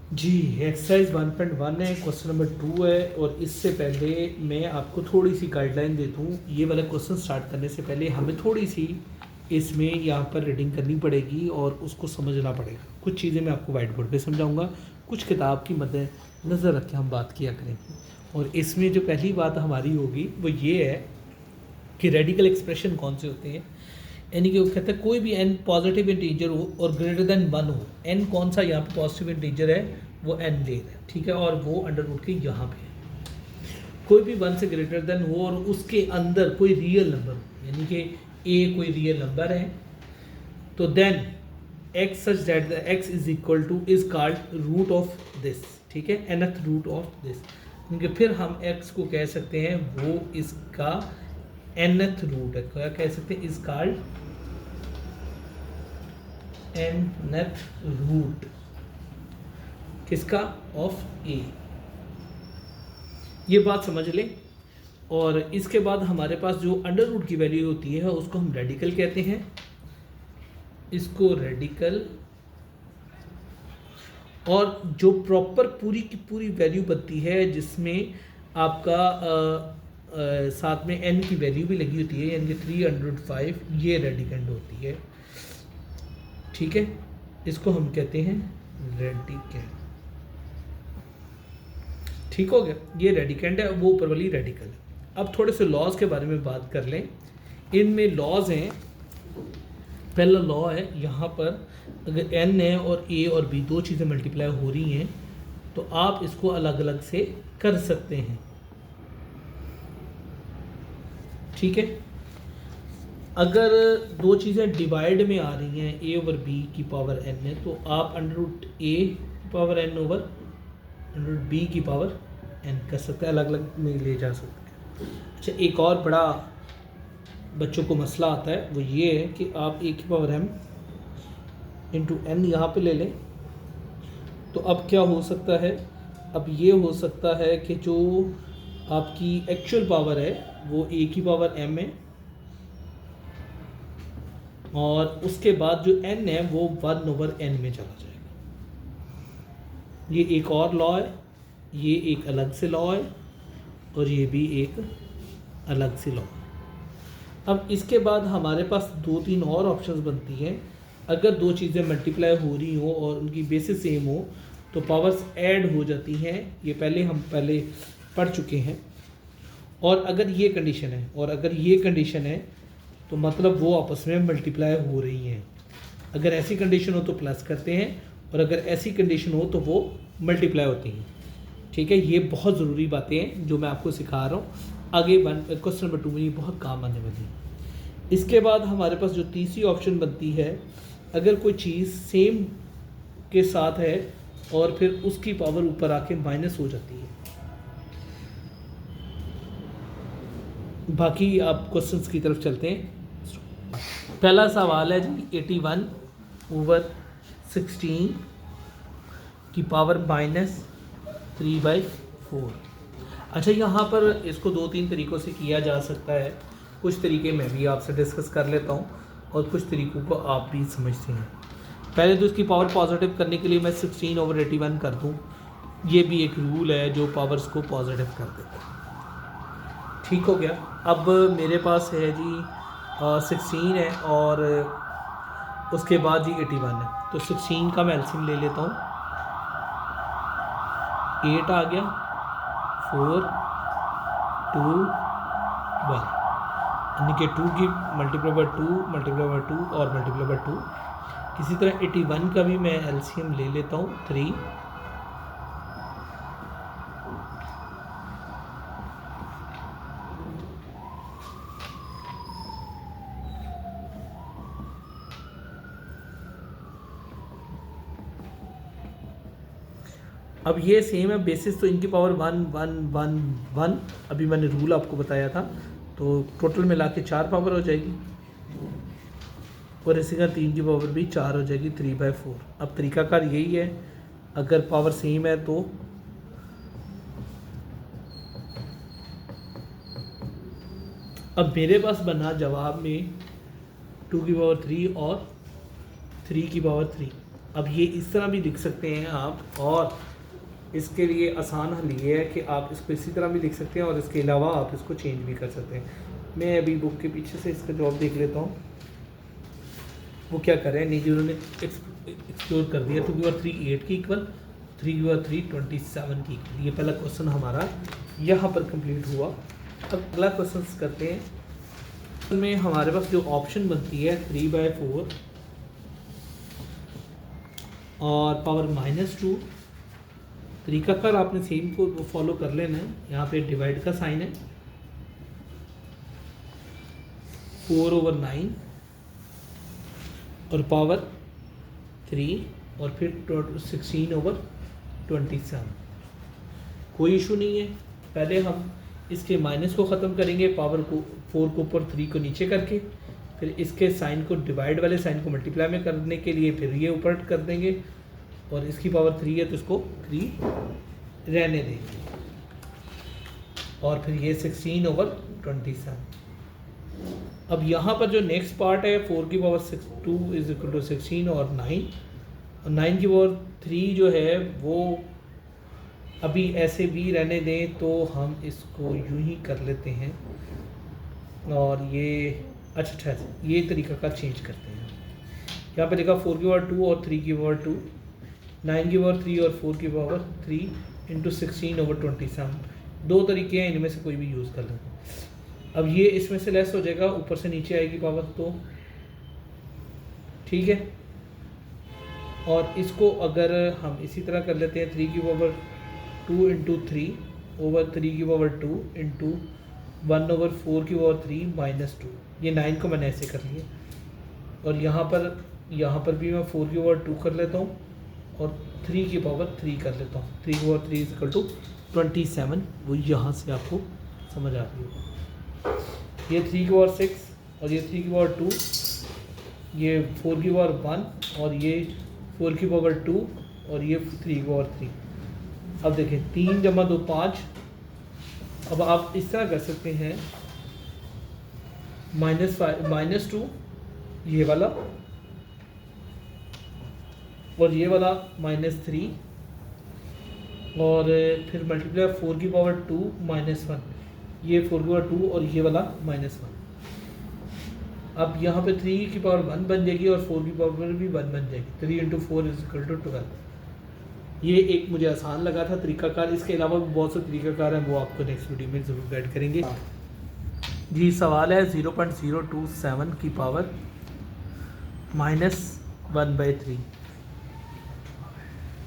जी, exercise 1.1 है, question number 2 है। और इससे पहले मैं आपको थोड़ी सी गाइडलाइन देता हूँ। ये वाला क्वेश्चन स्टार्ट करने से पहले हमें थोड़ी सी इसमें यहाँ पर रीडिंग करनी पड़ेगी और उसको समझना पड़ेगा। कुछ चीज़ें मैं आपको वाइट बोर्ड पे समझाऊंगा, कुछ किताब की मद्देनज़र रख के हम बात किया करेंगे। और इसमें जो पहली बात हमारी होगी वो ये है कि रेडिकल एक्सप्रेशन कौन से होते हैं। यानी कि वो कहते हैं कोई भी n पॉजिटिव इंटीजर हो और ग्रेटर देन 1 हो। n कौन सा यहाँ पे पॉजिटिव इंटीजर है, वो n ले रहा है, ठीक है, और वो अंडर रूट के यहाँ पे है। कोई भी 1 से ग्रेटर देन हो और उसके अंदर कोई रियल नंबर हो, यानी कि a कोई रियल नंबर है, तो then x such that the x is equal to is called root of this, ठीक है, nth रूट ऑफ दिस। क्योंकि फिर हम x को कह सकते हैं वो इसका nth रूट है, क्या कह सकते हैं, इज कॉल्ड nth रूट किसका, ऑफ a। ये बात समझ लें। और इसके बाद हमारे पास जो अंडर रूट की वैल्यू होती है उसको हम रेडिकल कहते हैं, इसको रेडिकल। और जो प्रॉपर पूरी की पूरी वैल्यू बनती है जिसमें आपका साथ में n की वैल्यू भी लगी होती है, यानी कि 305, ये रेडिकेंड होती है, ठीक है। इसको हम कहते हैं रेडिकेंड, ठीक हो गया। ये रेडिकेंड है, वो ऊपर वाली रेडिकल है। अब थोड़े से लॉज के बारे में बात कर लें। इनमें लॉज हैं। पहला लॉ है, यहाँ पर अगर n है और a और b दो चीज़ें मल्टीप्लाई हो रही हैं तो आप इसको अलग अलग से कर सकते हैं, ठीक है। अगर दो चीज़ें डिवाइड में आ रही हैं, a ओवर b की पावर n है, तो आप अंडर रूट a की power n over under root b की पावर n कर सकते हैं, अलग अलग में ले जा सकते हैं। अच्छा, एक और बड़ा बच्चों को मसला आता है, वो ये है कि आप a की पावर m इंटू n यहाँ पे ले लें, तो अब क्या हो सकता है, अब ये हो सकता है कि जो आपकी एक्चुअल पावर है वो a की पावर m है, और उसके बाद जो n है वो 1 ओवर n में चला जाएगा। ये एक और लॉ है, ये एक अलग से लॉ है, और ये भी एक अलग से लॉ है। अब इसके बाद हमारे पास 2-3 और ऑप्शंस बनती हैं। अगर दो चीज़ें मल्टीप्लाई हो रही हो और उनकी बेसिस सेम हो तो पावर्स ऐड हो जाती हैं, ये हम पहले पढ़ चुके हैं। और अगर ये कंडीशन है और अगर ये कंडीशन है तो मतलब वो आपस में मल्टीप्लाई हो रही हैं। अगर ऐसी कंडीशन हो तो प्लस करते हैं, और अगर ऐसी कंडीशन हो तो वो मल्टीप्लाई होती हैं, ठीक है। ये बहुत ज़रूरी बातें हैं जो मैं आपको सिखा रहा हूँ, आगे क्वेश्चन नंबर 2 में ये बहुत काम आने वाली है। इसके बाद हमारे पास जो तीसरी ऑप्शन बनती है, अगर कोई चीज़ सेम के साथ है और फिर उसकी पावर ऊपर आके माइनस हो जाती है। बाकी आप क्वेश्चंस की तरफ चलते हैं। पहला सवाल है जी, 81 ओवर 16 की पावर -3/4। अच्छा, यहाँ पर इसको 2-3 तरीक़ों से किया जा सकता है। कुछ तरीके मैं भी आपसे डिस्कस कर लेता हूँ और कुछ तरीक़ों को आप भी समझते हैं। पहले तो इसकी पावर पॉजिटिव करने के लिए मैं 16 ओवर 81 कर दूँ, ये भी एक रूल है जो पावर्स को पॉजिटिव कर देता है, ठीक हो गया। अब मेरे पास है जी 16 है और उसके बाद जी 81 है, तो 16 का मैं एलसीएम ले लेता हूँ। 8 आ गया, 4, 2, 1, यानी कि 2 की मल्टीप्लाई बाय 2 मल्टीप्लाई बाय 2 और मल्टीप्लाई बाय 2। इसी तरह 81 का भी मैं एलसीएम ले लेता हूँ, 3। अब ये सेम है, बेसिस तो इनकी पावर 1 1 1 1, अभी मैंने रूल आपको बताया था, तो टोटल मिला के 4 पावर हो जाएगी, और इसी का 3 की पावर भी 4 हो जाएगी, 3/4। अब तरीकाकार यही है, अगर पावर सेम है तो अब मेरे पास बना जवाब में 2 की पावर 3 और 3 की पावर 3। अब ये इस तरह भी लिख सकते हैं आप, और इसके लिए आसान हल ये है कि आप इसको इसी तरह भी लिख सकते हैं और इसके अलावा आप इसको चेंज भी कर सकते हैं। मैं अभी बुक के पीछे से इसका जवाब देख लेता हूँ वो क्या कर रहे हैं। नीचे उन्होंने एक्सप्लोर कर दिया। 2 की पावर 3 8 की इक्वल, 3 की पावर 3 27 की इक्वल। ये पहला क्वेश्चन हमारा यहाँ पर कंप्लीट हुआ। अब अगला क्वेश्चन करते हैं। में हमारे पास जो ऑप्शन बनती है 3/4 और पावर -2। तरीकाकार आपने सेम को फॉलो कर लेना है। यहाँ पे डिवाइड का साइन है, 4/9 और पावर 3 और फिर 16/27। कोई इशू नहीं है। पहले हम इसके माइनस को ख़त्म करेंगे, पावर को 4 को ऊपर 3 को नीचे करके, फिर इसके साइन को डिवाइड वाले साइन को मल्टीप्लाई में करने के लिए फिर ये ऊपर कर देंगे, और इसकी पावर 3 है तो इसको 3 रहने देंगे, और फिर ये 16/27। अब यहाँ पर जो नेक्स्ट पार्ट है 4 की पावर 2 इज इक्वल टू 16 और 9, और 9 की पावर 3 जो है वो अभी ऐसे भी रहने दें, तो हम इसको यूं ही कर लेते हैं, और ये अच्छा ये तरीका का चेंज करते हैं। यहाँ पे देखा 4 की पावर 2 और 3 की पावर 2, 9 की पावर 3 और 4 की पावर 3 इंटू 16/27। दो तरीके हैं, इनमें से कोई भी यूज़ कर लेते हैं। अब ये इसमें से लेस हो जाएगा, ऊपर से नीचे आएगी पावर, तो ठीक है। और इसको अगर हम इसी तरह कर लेते हैं 3 की पावर 2 इंटू 3/3 की पावर 2 इंटू 1/4 की पावर 3 -2। ये 9 को मैंने ऐसे कर लिया, और यहाँ पर भी मैं 4 की पावर 2 कर लेता हूँ और 3 की पावर 3 कर लेता हूँ। 3 की पावर 3 इज इक्वल टू 27। वो यहाँ से आपको समझ आ रही है। ये 3 की पावर 6 और ये 3 की पावर 2, ये 4 की पावर 1 और ये 4 की पावर 2 और ये 3 की पावर 3। अब देखें 3 जमा 2 5। अब आप इस तरह कर सकते हैं -2 ये वाला, और ये वाला -3, और फिर मल्टीप्लाई 4 की पावर 2 -1, ये 4 की पावर 2 और ये वाला -1। अब यहाँ पे 3 की पावर 1 बन जाएगी और 4 की पावर भी 1 बन जाएगी। 3 × 4 = 12। ये एक मुझे आसान लगा था तरीकाकार। इसके अलावा भी बहुत से तरीकाकार हैं, वो आपको नेक्स्ट वीडियो में ज़रूर गाइड करेंगे। जी सवाल है 0.027 की पावर -1/3।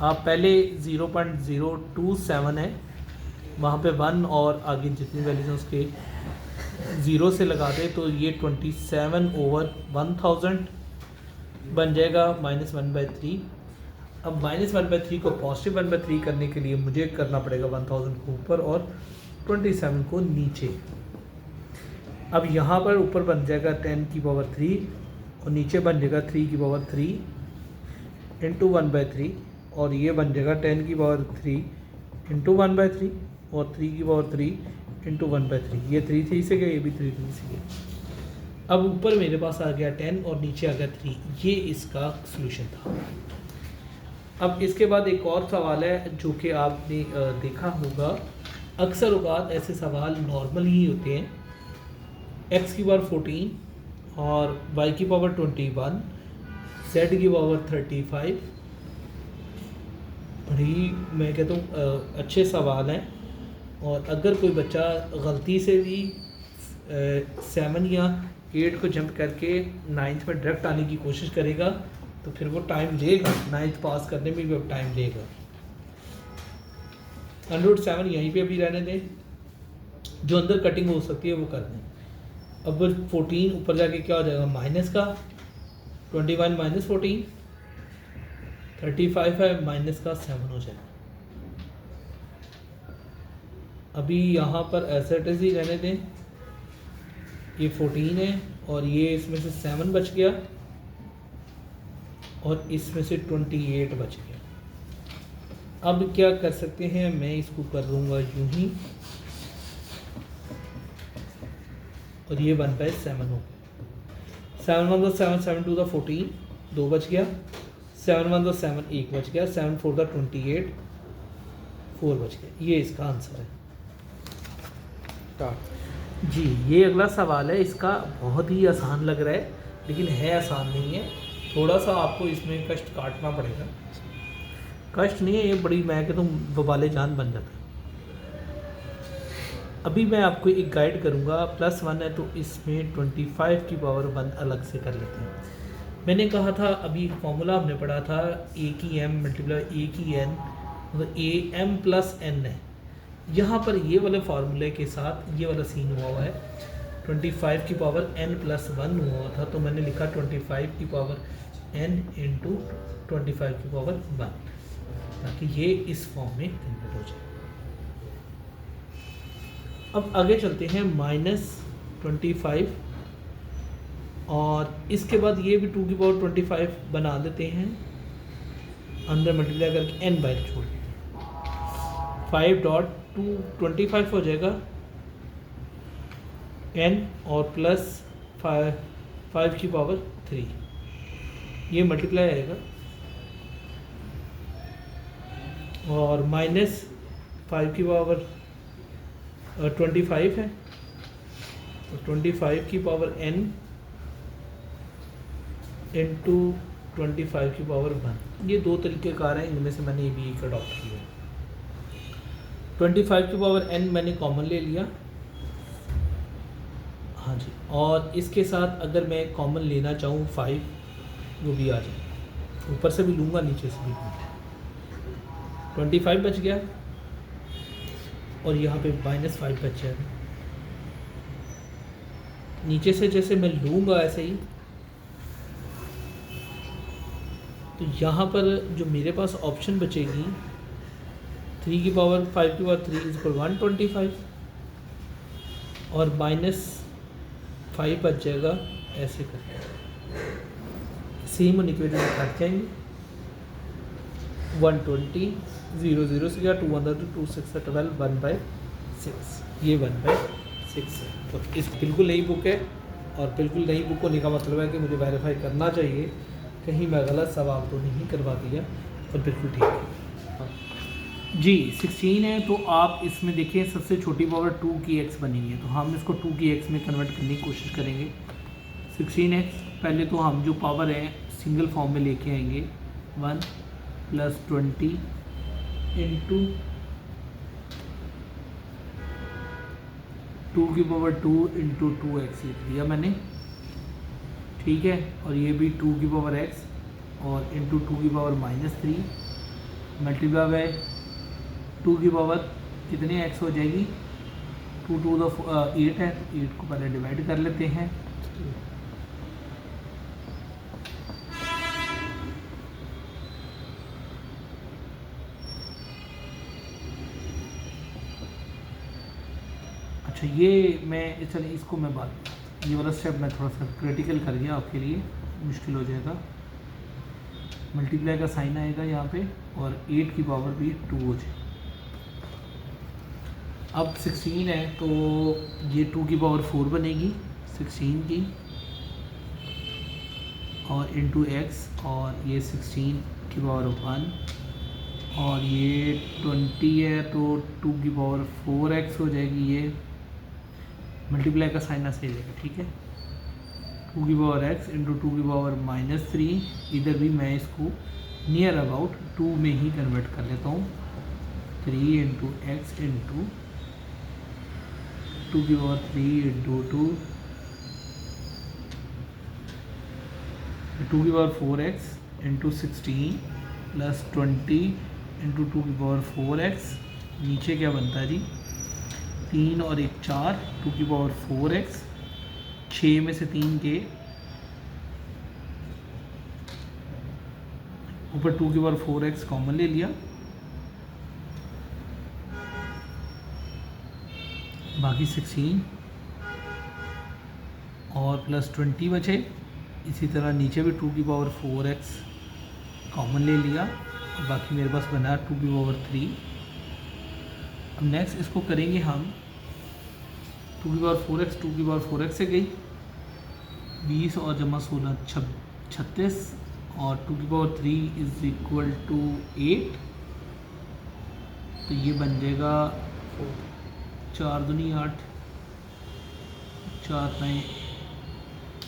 आप पहले 0.027 है, वहाँ पे 1 और आगे जितनी वैल्यूज हैं उसके 0 से लगा दें, तो ये 27/1000 बन जाएगा -1/3। अब -1/3 को पॉजिटिव 1/3 करने के लिए मुझे करना पड़ेगा 1000 को ऊपर और 27 को नीचे। अब यहाँ पर ऊपर बन जाएगा 10 की पावर 3 और नीचे बन जाएगा 3 की पावर 3 इंटू 1/3, और ये बन जाएगा 10 की पावर 3 इंटू 1/3 और 3 की पावर 3 इंटू 1/3। ये 3 से गया, ये भी 3 से गया। अब ऊपर मेरे पास आ गया 10 और नीचे आ गया 3। ये इसका सॉल्यूशन था। अब इसके बाद एक और सवाल है जो कि आपने देखा होगा, अक्सर औक़ात ऐसे सवाल नॉर्मल ही होते हैं। x की पावर 14 और y की पावर 21, z की पावर 35। बड़ी मैं कहता हूँ अच्छे सवाल हैं, और अगर कोई बच्चा गलती से भी 7 या 8 को जंप करके 9th में डायरेक्ट आने की कोशिश करेगा तो फिर वो टाइम लेगा, 9th पास करने में भी अब टाइम लेगा। 107 यहीं पे भी रहने दें, जो अंदर कटिंग हो सकती है वो कर दें। अब 14 ऊपर जाके क्या हो जाएगा, माइनस का 21 - 14, 35 है, माइनस का 7 हो जाएगा। अभी यहाँ पर एसेटिस ही रहने दें। ये 14 है और ये इसमें से 7 बच गया और इसमें से 28 बच गया। अब क्या कर सकते हैं, मैं इसको कर दूंगा यूं ही, और ये 1/7 हो गया। 7 × 1 = 7, 7 × 2 = 14, 2 बच गया। 7 1 7, 1 बच गया, 7 4 28, 4 बच गया। ये इसका आंसर है। जी, ये अगला सवाल है। इसका बहुत ही आसान लग रहा है लेकिन है आसान नहीं है, थोड़ा सा आपको इसमें कष्ट काटना पड़ेगा। कष्ट नहीं है ये, बड़ी मैं कि तुम वबाले जान बन जाता है। अभी मैं आपको एक गाइड करूँगा, +1 है तो इसमें 25 की पावर 1 अलग से कर लेते हैं। मैंने कहा था अभी फॉर्मूला हमने पढ़ा था ए की एम मल्टीप्लाई ए की एन, मतलब ए एम प्लस एन है। यहाँ पर ये वाले फार्मूले के साथ ये वाला सीन हुआ है। 25 की पावर n प्लस 1 हुआ था तो मैंने लिखा 25 की पावर n इंटू 25 की पावर 1, ताकि ये इस फॉर्म में कन्वर्ट हो जाए। अब आगे चलते हैं -25, और इसके बाद ये भी 2 की पावर 25 बना देते हैं, अंदर मल्टीप्लाई करके n बाहर छोड़ देते हैं। 5 डॉट 25 हो जाएगा n और प्लस 5 की पावर 3, ये मल्टीप्लाई आएगा, और -5 की पावर 25 है, तो 25 की पावर n इंटू 25 की पावर 1। ये दो तरीके कार हैं, इनमें से मैंने ये भी एक अडॉप्ट किया है। 25 की पावर n मैंने कॉमन ले लिया, हाँ जी, और इसके साथ अगर मैं कॉमन लेना चाहूँ 5, वो भी आ जाए, ऊपर से भी लूँगा नीचे से भी लूँगा। 25 बच गया, और यहाँ पे -5 बच जाएगा। नीचे से जैसे मैं लूँगा ऐसे ही, तो यहाँ पर जो मेरे पास ऑप्शन बचेगी 3 की पावर 5 की पावर 3 इज 125, और -5 बच जाएगा ऐसे करके, सेम और इक्वेशन में काट जाएंगे। 120 0 0 से गया, 2 1 2 6 12 1/6, ये 1/6 है। तो इस बिल्कुल नई बुक है, और बिल्कुल नई बुक होने का मतलब है कि मुझे वेरीफाई करना चाहिए कहीं मैं गलत सवाल तो नहीं करवा दिया, और बिल्कुल ठीक है। जी 16 है, तो आप इसमें देखिए सबसे छोटी पावर 2 की x बनी है, तो हम इसको 2 की x में कन्वर्ट करने की कोशिश करेंगे। 16x पहले तो हम जो पावर है सिंगल फॉर्म में लेके आएंगे, 1 + 20 इंटू 2 की पावर 2 इंटू 2x लिख दिया मैंने, ठीक है। और ये भी 2 की पावर x और इंटू 2 की पावर -3 मल्टीप्लाई बाय 2 की पावर कितने x हो जाएगी, 2 2 8 है, तो 8 को पहले डिवाइड कर लेते हैं। अच्छा, ये मैं चलिए इसको मैं बात, ये वाला स्टेप मैं थोड़ा सा क्रिटिकल कर दिया, आपके लिए मुश्किल हो जाएगा। मल्टीप्लाई का साइन आएगा यहाँ पे, और 8 की पावर भी 2 हो जाए। अब 16 है, तो ये 2 की पावर 4 बनेगी 16 की, और इंटू x, और ये 16 की पावर 1, और ये 20 है, तो 2 की पावर 4x हो जाएगी। ये मल्टीप्लाई का साइन ऐसे ही जाएगा, ठीक है। 2 की पावर x इंटू 2 की पावर -3, इधर भी मैं इसको नियर अबाउट 2 में ही कन्वर्ट कर लेता हूँ। 3 इंटू एक्स इंटू 2 की पावर 3 इंटू 2 की power 4x into 16 plus 20 into 2 की पावर 4x। नीचे क्या बनता है जी, 3 और 1 4, 2 की पावर 4x, 6 में से 3 के ऊपर 2 की पावर 4x कॉमन ले लिया, बाकी 16 और प्लस 20 बचे। इसी तरह नीचे भी 2 की पावर 4x कॉमन ले लिया, और बाकी मेरे पास बना 2 की पावर 3। अब नेक्स्ट इसको करेंगे हम 2 की पावर 4x, 2 की पावर 4x से गई 20 और जमा 16 36, और 2 की पावर 3 इज़ इक्वल टू 8, तो ये बन जाएगा 4 दूनी 8, 4 9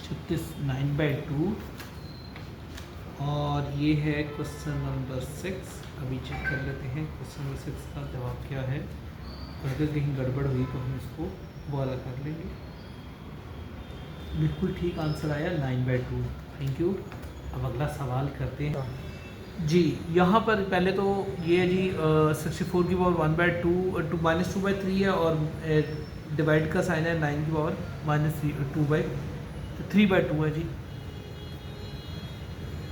36, 9/2। और ये है क्वेश्चन नंबर 6। अभी चेक कर लेते हैं क्वेश्चन नंबर 6 का जवाब क्या है, और अगर कहीं गड़बड़ हुई तो हम इसको वाला कर लेंगे। बिल्कुल ठीक आंसर आया, 9/2। Thank you. अब अगला सवाल करते हैं जी। यहाँ पर पहले तो ये है जी 64 की पावर 1/2 -2/3 है, और डिवाइड का साइन है 9 की पावर -3/2 है जी।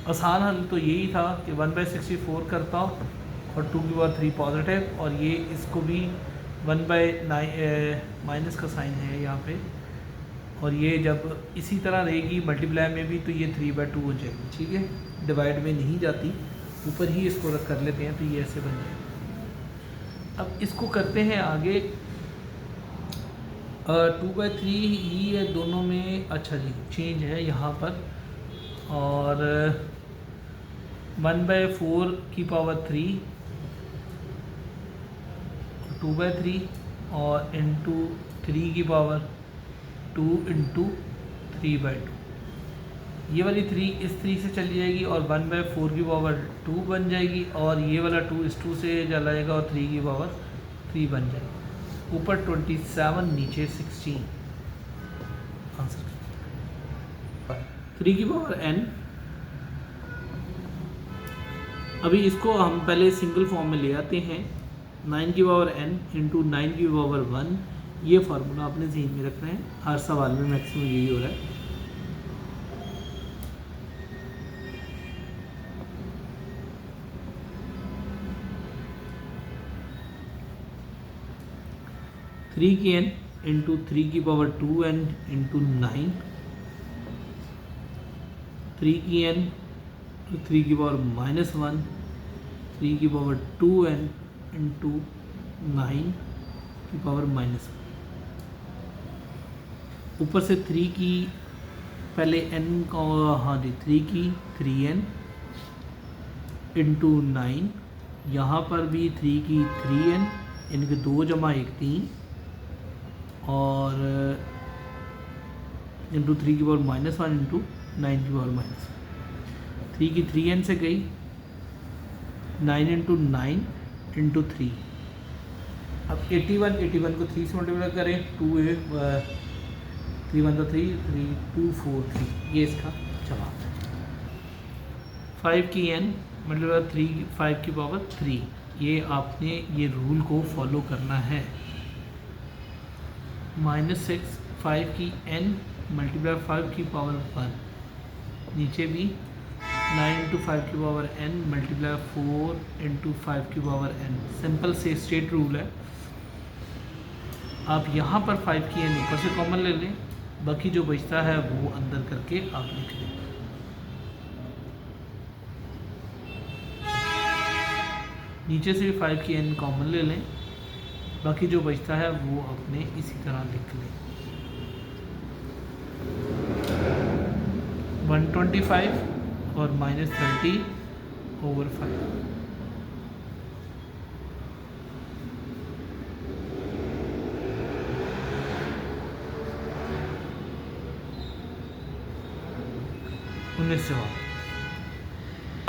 आसान हल तो यही था कि 1/64 करता हूँ और 2 की पावर 3 पॉजिटिव, और ये इसको भी 1/9 माइनस का साइन है यहाँ पे, और ये जब इसी तरह रहेगी मल्टीप्लाई में भी तो ये 3/2 हो जाएगी, ठीक है। डिवाइड में नहीं जाती, ऊपर ही इसको रख कर लेते हैं तो ये ऐसे बन जाएगा। अब इसको करते हैं आगे। 2/3 ही है दोनों में, अच्छा जी चेंज है यहाँ पर, और 1/4 की पावर 3 2/3 और इंटू 3 की पावर 2 इंटू 3/2। ये वाली 3 इस 3 से चली जाएगी और 1/4 की पावर 2 बन जाएगी, और ये वाला 2 इस 2 से चला जाएगा और 3 की पावर 3 बन जाएगी। ऊपर 27 नीचे 16 आंसर। 3 की पावर n। अभी इसको हम पहले सिंगल फॉर्म में ले आते हैं। 9 की पावर n इंटू 9 की पावर 1, ये फार्मूला आपने ज़हन में रखना है, हर सवाल में मैक्सिमम यही हो रहा है। थ्री की n इंटू 3 की पावर 2n इंटू 9, 3 की n 3 की पावर -1, 3 की पावर 2n इंटू 9 की पावर -1। ऊपर से 3 की पहले n का, हाँ जी 3 की 3n इंटू 9, यहाँ पर भी 3 की 3n, इनके 2 जमा 1 3, और इंटू 3 की पावर -1 इंटू 9 की पावर -1। 3 की 3n से गई, 9 इंटू 9 इंटू 3। अब 81 को 3 से मल्टीप्लाई करें, 3 1 3 3 2 4 3, ये इसका जवाब है। 5 की n मतलब 5 की पावर 3, ये आपने ये रूल को फॉलो करना है। -6 5 की n मल्टीप्लाई 5 की पावर 1, नीचे भी 9 इंटू 5 की पावर n मल्टीप्लाई 4 इंटू 5 की पावर n। सिंपल से स्ट्रेट रूल है। आप यहाँ पर 5 की n ऊपर से कॉमन ले लें, बाकी जो बचता है वो अंदर करके आप लिख लें। नीचे से 5 की n कॉमन ले लें, बाकी जो बचता है वो आपने इसी तरह लिख लें। 125 और -30/5।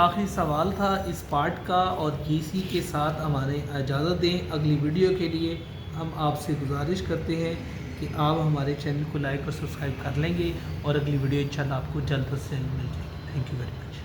आखिरी सवाल था इस पार्ट का, और इसी के साथ हमारे इजाज़त दें। अगली वीडियो के लिए हम आपसे गुजारिश करते हैं कि आप हमारे चैनल को लाइक और सब्सक्राइब कर लेंगे, और अगली वीडियो इंशाल्लाह आपको जल्द से जल्द मिल जाएगी। Thank you very much.